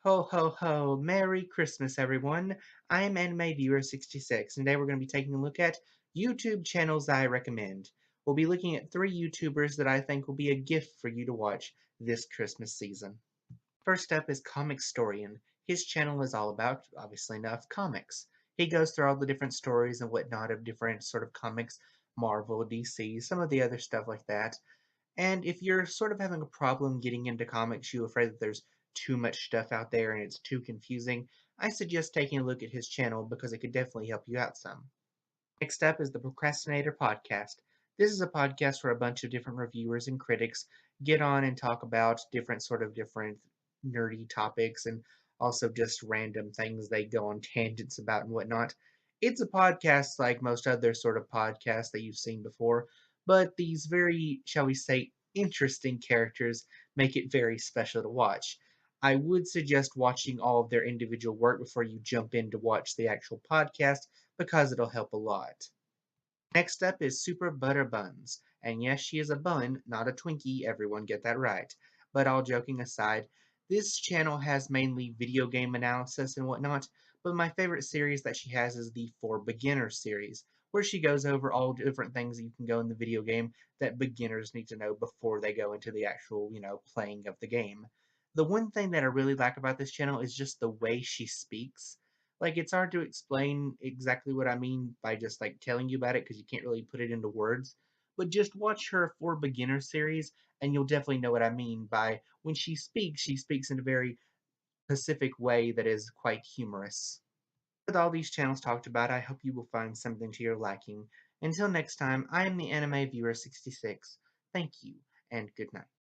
Ho ho ho! Merry Christmas, everyone! I'm Anime Viewer 66, and today we're going to be taking a look at YouTube channels I recommend. We'll be looking at 3 YouTubers that I think will be a gift for you to watch this Christmas season. First up is Comic Storian. His channel is all about, obviously enough, comics. He goes through all the different stories and whatnot of different sort of comics, Marvel, DC, some of the other stuff like that. And if you're sort of having a problem getting into comics, you're afraid that there's too much stuff out there and it's too confusing, I suggest taking a look at his channel because it could definitely help you out some. Next up is the Procrastinator Podcast. This is a podcast where a bunch of different reviewers and critics get on and talk about different nerdy topics and also just random things they go on tangents about and whatnot. It's a podcast like most other sort of podcasts that you've seen before, but these very, shall we say, interesting characters make it very special to watch. I would suggest watching all of their individual work before you jump in to watch the actual podcast because it'll help a lot. Next up is Super Butter Buns. And yes, she is a bun, not a Twinkie, everyone get that right. But all joking aside, this channel has mainly video game analysis and whatnot, but my favorite series that she has is the For Beginners series, where she goes over all different things that you can go in the video game that beginners need to know before they go into the actual, playing of the game. The one thing that I really like about this channel is just the way she speaks. Like, it's hard to explain exactly what I mean by just like telling you about it because you can't really put it into words. But just watch her For Beginner series, and you'll definitely know what I mean by when she speaks in a very specific way that is quite humorous. With all these channels talked about, I hope you will find something to your liking. Until next time, I am the Anime Viewer 66. Thank you, and good night.